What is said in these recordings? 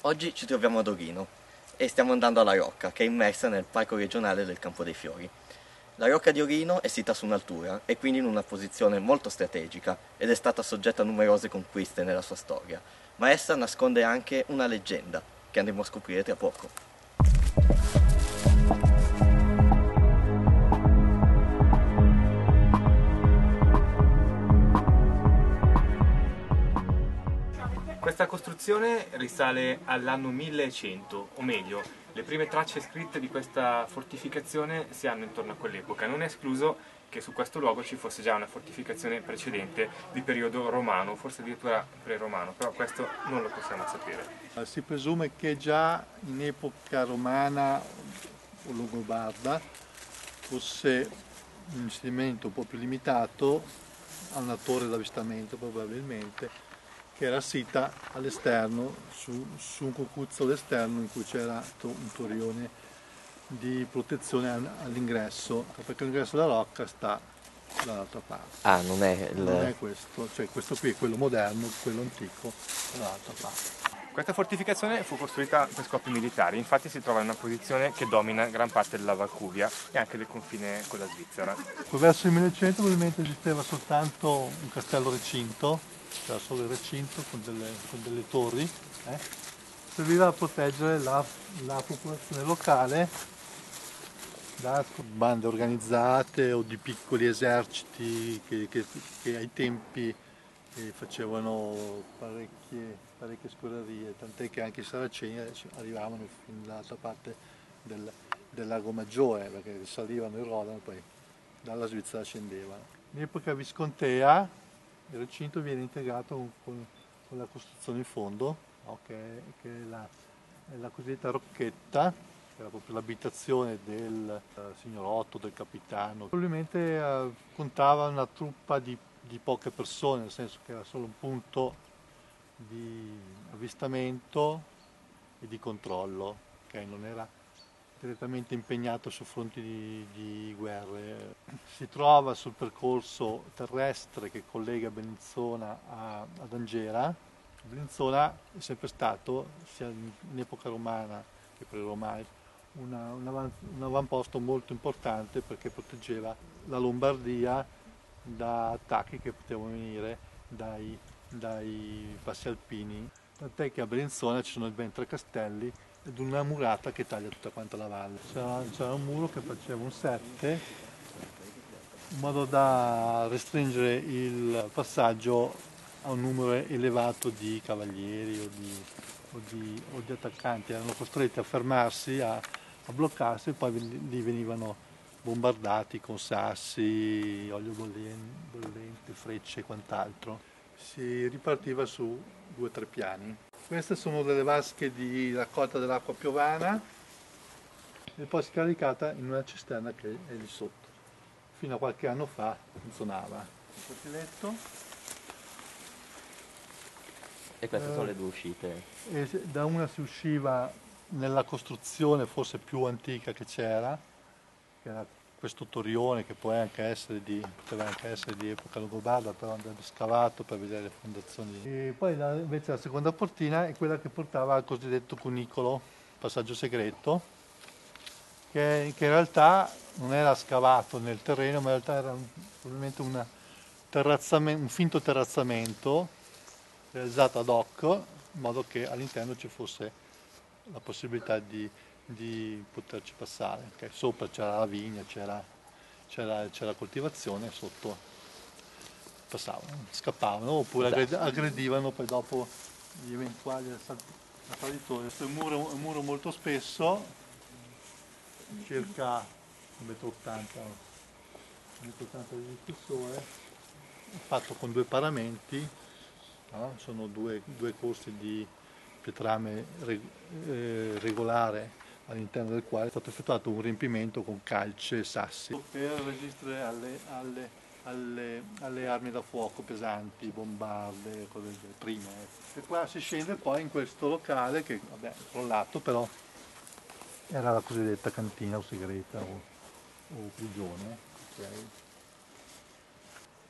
Oggi ci troviamo ad Orino e stiamo andando alla Rocca, che è immersa nel Parco regionale del Campo dei Fiori. La Rocca di Orino è sita su un'altura e quindi in una posizione molto strategica ed è stata soggetta a numerose conquiste nella sua storia, ma essa nasconde anche una leggenda che andremo a scoprire tra poco. Questa costruzione risale all'anno 1100, o meglio, le prime tracce scritte di questa fortificazione si hanno intorno a quell'epoca. Non è escluso che su questo luogo ci fosse già una fortificazione precedente di periodo romano, forse addirittura pre-romano, però questo non lo possiamo sapere. Si presume che già in epoca romana o longobarda fosse un insediamento un po' più limitato a una torre d'avvistamento probabilmente, che era sita all'esterno, su un cocuzzolo all'esterno in cui c'era un torrione di protezione all'ingresso, perché l'ingresso della rocca sta dall'altra parte. Ah, non è Non è questo, cioè questo qui è quello moderno, quello antico dall'altra parte. Questa fortificazione fu costruita per scopi militari, infatti si trova in una posizione che domina gran parte della Valcuglia e anche del confine con la Svizzera. Poi verso il 1100 probabilmente esisteva soltanto un castello recinto, c'era solo il recinto con delle torri, serviva a proteggere la popolazione locale da bande organizzate o di piccoli eserciti che ai tempi facevano parecchie scorrerie, tant'è che anche i saraceni arrivavano fin dall'altra parte del Lago Maggiore, perché salivano il Rodano e poi dalla Svizzera scendevano. In epoca viscontea il recinto viene integrato con la costruzione in fondo, no? che è la cosiddetta rocchetta, che era proprio l'abitazione del signorotto, del capitano. Probabilmente contava una truppa di poche persone, nel senso che era solo un punto di avvistamento e di controllo, okay? Non era direttamente impegnato su fronti di guerre. Si trova sul percorso terrestre che collega Bellinzona ad Angera. Bellinzona è sempre stato, sia in epoca romana che pre-romana, un avamposto molto importante perché proteggeva la Lombardia da attacchi che potevano venire dai passi alpini. Tant'è che a Bellinzona ci sono ben 3 castelli ed una murata che taglia tutta quanta la valle. C'era un muro che faceva un 7 in modo da restringere il passaggio a un numero elevato di cavalieri o di attaccanti. Erano costretti a fermarsi, a bloccarsi e poi lì venivano bombardati con sassi, olio bollente, frecce e quant'altro. Si ripartiva su 2 o 3 piani. Queste sono delle vasche di raccolta dell'acqua piovana e poi scaricata in una cisterna che è lì sotto. Fino a qualche anno fa funzionava. Il cortiletto. E queste sono le due uscite. E da una si usciva nella costruzione forse più antica che c'era, che era questo torrione che poteva anche essere di epoca longobarda, però andrebbe scavato per vedere le fondazioni. E poi invece la seconda portina è quella che portava al cosiddetto cunicolo, passaggio segreto, che in realtà non era scavato nel terreno, ma in realtà era probabilmente un finto terrazzamento realizzato ad hoc, in modo che all'interno ci fosse la possibilità di poterci passare. Okay? Sopra c'era la vigna, c'era coltivazione, sotto passavano, scappavano oppure aggredivano poi dopo gli eventuali assalitori. Questo è un muro molto spesso, circa 1,80 m di spessore, fatto con 2 paramenti, no? Sono due corsi di pietrame regolare all'interno del quale è stato effettuato un riempimento con calce e sassi per resistere alle armi da fuoco pesanti, bombarde, cose delle prime. E qua si scende poi in questo locale che vabbè, è crollato, però era la cosiddetta cantina o segreta o prigione. Okay.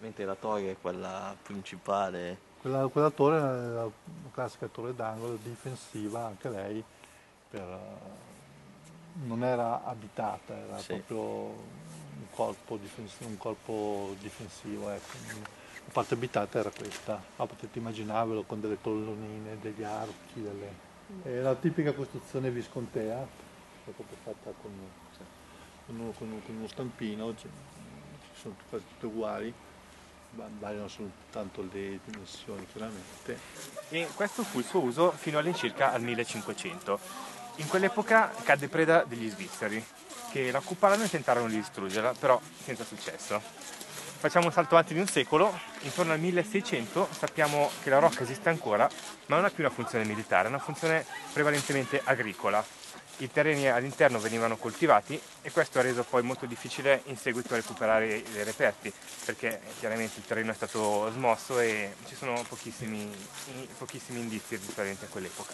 Mentre la torre è quella principale. Quella torre è la classica torre d'angolo difensiva, anche lei, non era abitata, era Sì. proprio un corpo difensivo, ecco. La parte abitata era questa, ma potete immaginarvelo con delle colonnine, degli archi, è la tipica costruzione viscontea, è proprio fatta con uno stampino, sono tutte uguali. Variano soltanto le dimensioni chiaramente. E questo fu il suo uso fino all'incirca al 1500. In quell'epoca cadde preda degli svizzeri, che la occuparono e tentarono di distruggerla, però senza successo. Facciamo un salto avanti di un secolo, intorno al 1600 sappiamo che la rocca esiste ancora, ma non ha più una funzione militare, ha una funzione prevalentemente agricola. I terreni all'interno venivano coltivati e questo ha reso poi molto difficile in seguito a recuperare i reperti, perché chiaramente il terreno è stato smosso e ci sono pochissimi indizi risalenti a quell'epoca.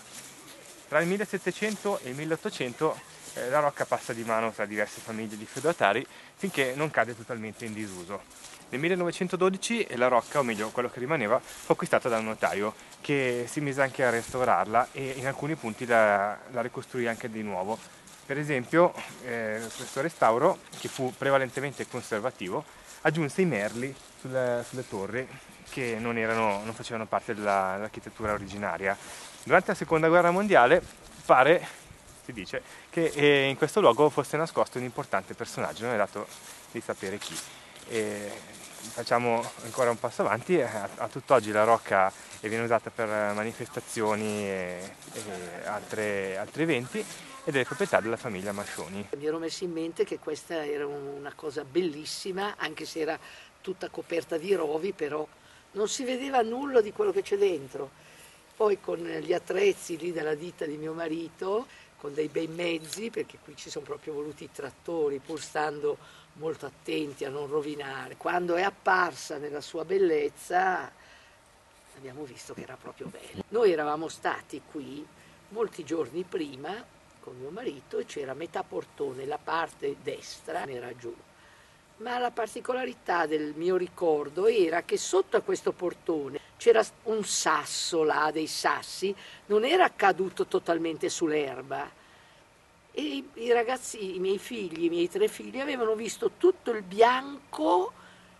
Tra il 1700 e il 1800 la rocca passa di mano tra diverse famiglie di feudatari finché non cade totalmente in disuso. Nel 1912 la rocca, o meglio quello che rimaneva, fu acquistata da un notaio che si mise anche a restaurarla e in alcuni punti la ricostruì anche di nuovo. Per esempio questo restauro, che fu prevalentemente conservativo, aggiunse i merli sulle torri che non facevano parte dell'architettura originaria. Durante la seconda guerra mondiale si dice che in questo luogo fosse nascosto un importante personaggio, non è dato di sapere chi. Facciamo ancora un passo avanti, a tutt'oggi la rocca viene usata per manifestazioni e altri eventi ed è proprietà della famiglia Mascioni. Mi ero messo in mente che questa era una cosa bellissima, anche se era tutta coperta di rovi, però non si vedeva nulla di quello che c'è dentro. Poi con gli attrezzi lì della ditta di mio marito, con dei bei mezzi, perché qui ci sono proprio voluti i trattori, pur stando molto attenti a non rovinare. Quando è apparsa nella sua bellezza abbiamo visto che era proprio bella. Noi eravamo stati qui molti giorni prima con mio marito e c'era metà portone, la parte destra era giù. Ma la particolarità del mio ricordo era che sotto a questo portone c'era un sasso là, dei sassi, non era caduto totalmente sull'erba. E i ragazzi, i miei figli, i miei 3 figli, avevano visto tutto il bianco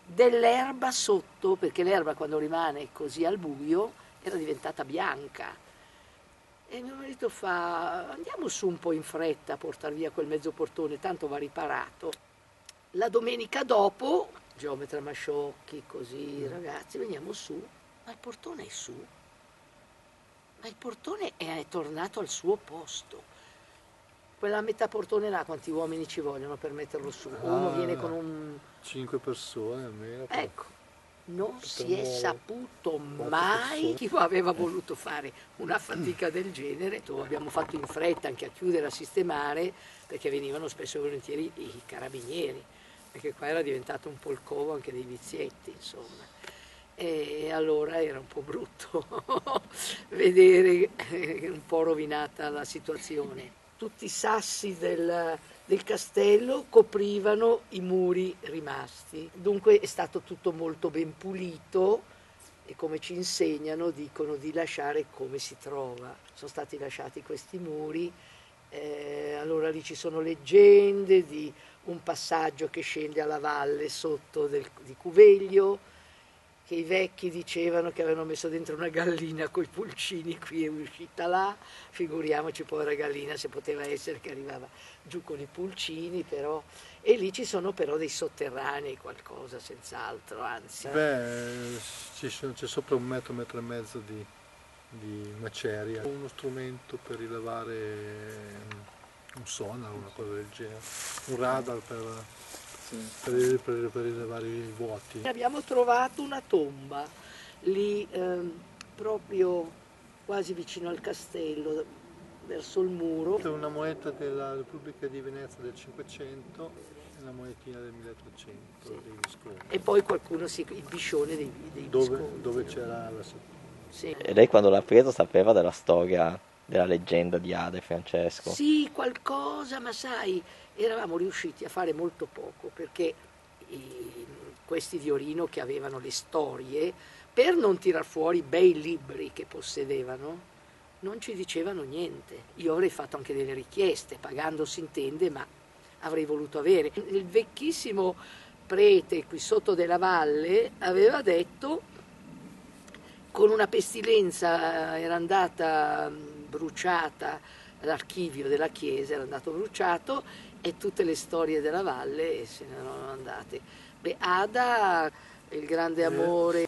dell'erba sotto, perché l'erba quando rimane così al buio era diventata bianca. E mio marito fa: andiamo su un po' in fretta a portare via quel mezzo portone, tanto va riparato. La domenica dopo, geometra Masciocchi, così, ragazzi, veniamo su, ma il portone è su, ma il portone è tornato al suo posto. Quella metà portone là, quanti uomini ci vogliono per metterlo su? Uno viene con un... 5 persone almeno. Ecco, non si è saputo mai chi aveva voluto fare una fatica del genere. Abbiamo fatto in fretta anche a chiudere, a sistemare, perché venivano spesso e volentieri i carabinieri, perché qua era diventato un po' il covo anche dei vizietti, insomma. E allora era un po' brutto vedere un po' rovinata la situazione. Tutti i sassi del castello coprivano i muri rimasti, dunque è stato tutto molto ben pulito e come ci insegnano dicono di lasciare come si trova. Sono stati lasciati questi muri, allora lì ci sono leggende di un passaggio che scende alla valle sotto di Cuveglio, che i vecchi dicevano che avevano messo dentro una gallina coi pulcini, qui è uscita là, figuriamoci povera gallina se poteva essere che arrivava giù con i pulcini, però, e lì ci sono però dei sotterranei, qualcosa senz'altro, anzi. Beh, c'è sopra 1 metro, 1,5 metri di maceria, uno strumento per rilevare un sonar, una cosa del genere, un radar per rilevare i vuoti. Abbiamo trovato una tomba lì proprio quasi vicino al castello, verso il muro. Una moneta della Repubblica di Venezia del 500 e una monetina del 1300 dei Visconti. E poi qualcuno il biscione dei Visconti. Dove c'era la... Sì. E lei quando l'ha preso sapeva della storia, della leggenda di Ada e Francesco? Sì, qualcosa, ma sai, eravamo riusciti a fare molto poco perché questi di Orino che avevano le storie, per non tirar fuori i bei libri che possedevano, non ci dicevano niente. Io avrei fatto anche delle richieste, pagando si intende, ma avrei voluto avere. Il vecchissimo prete qui sotto della valle aveva detto, con una pestilenza era andata bruciata, l'archivio della chiesa era andato bruciato e tutte le storie della valle se ne erano andate. Beh, Ada, il grande amore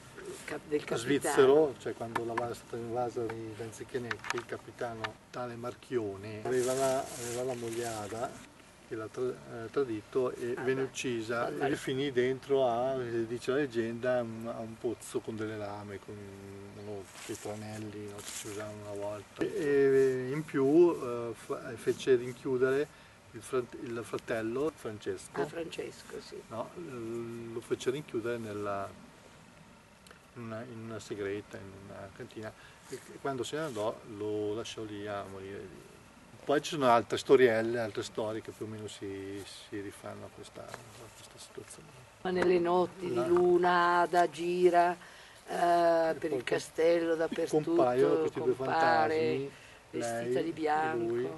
del capitano. Svizzero, cioè quando la valle è stata invasa dai Zanzicchenetti, il capitano tale Marchione aveva la moglie Ada che l'ha tradito e venne uccisa e finì dentro dice la leggenda, a un pozzo con delle lame, con dei tranelli, no, che si usavano una volta. E in più fece rinchiudere il fratello Francesco. Francesco, sì. No, lo fece rinchiudere in una segreta, in una cantina, e quando se ne andò lo lasciò lì a morire lì. Poi ci sono altre storielle, altre storie che più o meno si rifanno a questa situazione. Ma nelle notti di luna, Ada gira per il castello dappertutto, Compaiono questi due fantasmi, vestita lei di e bianco. lui.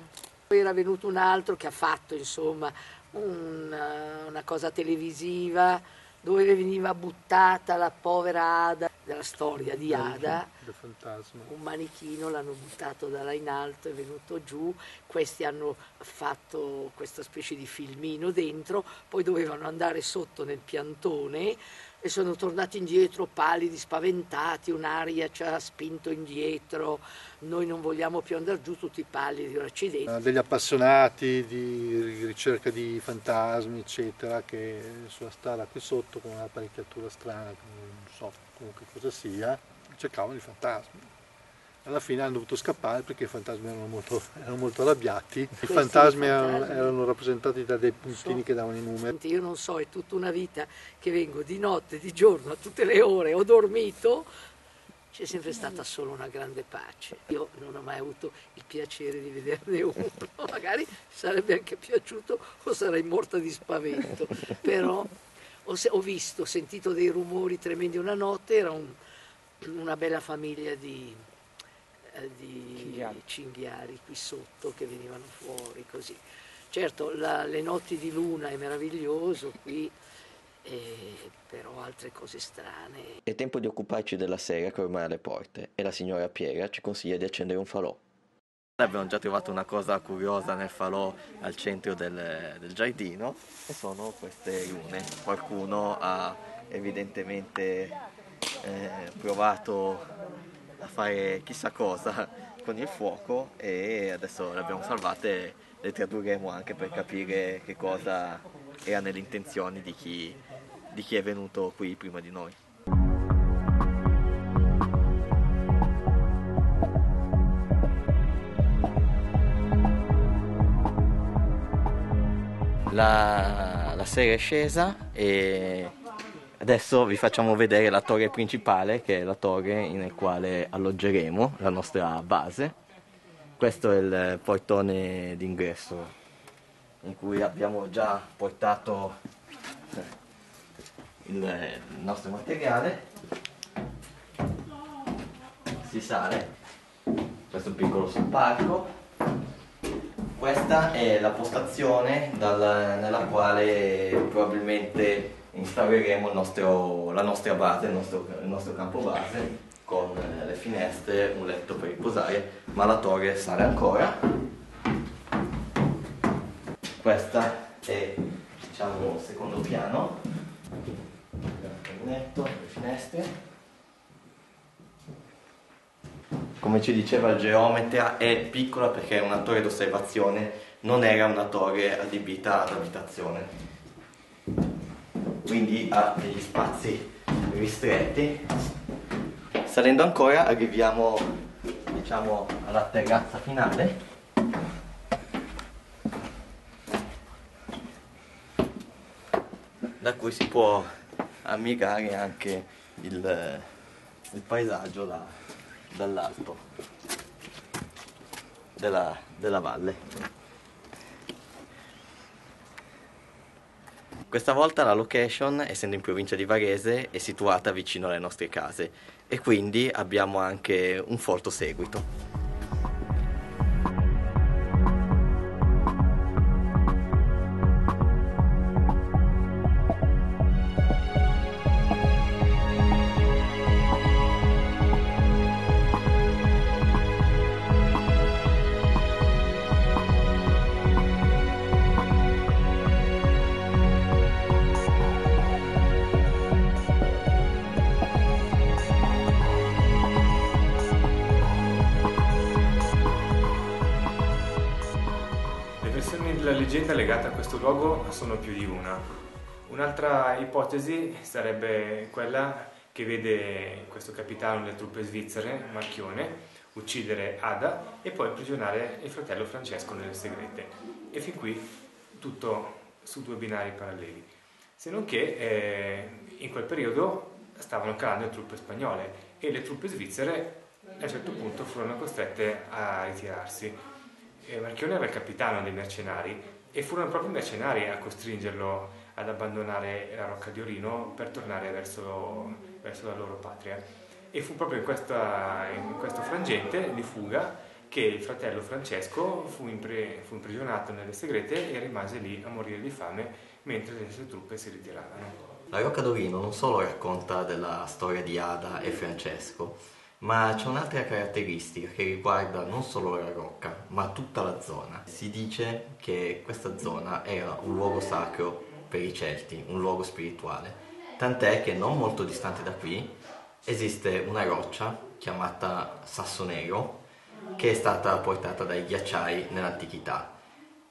Poi era venuto un altro che ha fatto insomma una cosa televisiva dove veniva buttata la povera Ada, della storia di Ada, Del fantasma. un manichino l'hanno buttato da là in alto, è venuto giù, questi hanno fatto questa specie di filmino dentro, poi dovevano andare sotto nel piantone e sono tornati indietro pallidi, spaventati, un'aria ci ha spinto indietro, noi non vogliamo più andare giù, tutti pallidi, un accidente. Degli appassionati di ricerca di fantasmi, eccetera, che sulla strada qui sotto con un'apparecchiatura strana, che non so comunque cosa sia, cercavano i fantasmi. Alla fine hanno dovuto scappare perché i fantasmi erano molto arrabbiati. I fantasmi erano rappresentati da dei puntini che davano i numeri. Io non so, è tutta una vita che vengo di notte, di giorno, a tutte le ore, ho dormito, c'è sempre stata solo una grande pace. Io non ho mai avuto il piacere di vederne uno, magari sarebbe anche piaciuto o sarei morta di spavento, però ho visto, ho sentito dei rumori tremendi una notte, era una bella famiglia di cinghiali qui sotto che venivano fuori così. Certo, le notti di luna è meraviglioso qui, però altre cose strane. È tempo di occuparci della sera che ormai è alle porte e la signora Piera ci consiglia di accendere un falò. Abbiamo già trovato una cosa curiosa nel falò al centro del giardino e sono queste lune. Qualcuno ha evidentemente provato a fare chissà cosa con il fuoco e adesso le abbiamo salvate, le tradurremo anche per capire che cosa era nelle intenzioni di chi è venuto qui prima di noi. La sera è scesa e adesso vi facciamo vedere la torre principale, che è la torre nel quale alloggeremo la nostra base. Questo è il portone d'ingresso in cui abbiamo già portato il nostro materiale. Si sale, questo è un piccolo soppalco. Questa è la postazione nella quale probabilmente instaureremo la nostra base, il nostro campo base, con le finestre, un letto per riposare, ma la torre sale ancora. Questa è, diciamo, il secondo piano, il caminetto, le finestre. Come ci diceva il geometra, è piccola perché è una torre d'osservazione, non era una torre adibita ad abitazione. Quindi ha degli spazi ristretti. Salendo ancora arriviamo, diciamo, alla terrazza finale. Da cui si può ammirare anche il paesaggio dall'alto della valle. Questa volta la location, essendo in provincia di Varese, è situata vicino alle nostre case e quindi abbiamo anche un folto seguito. La leggenda legata a questo luogo sono più di una. Un'altra ipotesi sarebbe quella che vede questo capitano delle truppe svizzere, Marchione, uccidere Ada e poi imprigionare il fratello Francesco nelle segrete. E fin qui tutto su due binari paralleli. Se non che in quel periodo stavano calando le truppe spagnole e le truppe svizzere a un certo punto furono costrette a ritirarsi. Marchione era il capitano dei mercenari e furono proprio i mercenari a costringerlo ad abbandonare la Rocca di Orino per tornare verso la loro patria. E fu proprio in questo frangente di fuga che il fratello Francesco fu imprigionato nelle segrete e rimase lì a morire di fame mentre le sue truppe si ritiravano. La Rocca d'Orino non solo racconta della storia di Ada e Francesco, ma c'è un'altra caratteristica che riguarda non solo la rocca, ma tutta la zona. Si dice che questa zona era un luogo sacro per i Celti, un luogo spirituale, tant'è che non molto distante da qui esiste una roccia chiamata Sasso Nero che è stata portata dai ghiacciai nell'antichità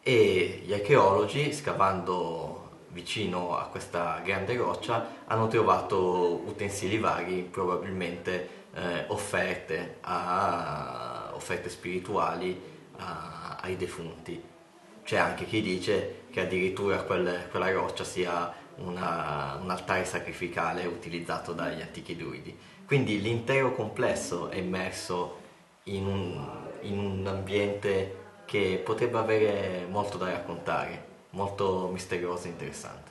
e gli archeologi, scavando vicino a questa grande roccia, hanno trovato utensili vari, probabilmente offerte spirituali ai defunti. C'è anche chi dice che addirittura quella roccia sia un altare sacrificale utilizzato dagli antichi druidi. Quindi l'intero complesso è immerso in un ambiente che potrebbe avere molto da raccontare, molto misterioso e interessante.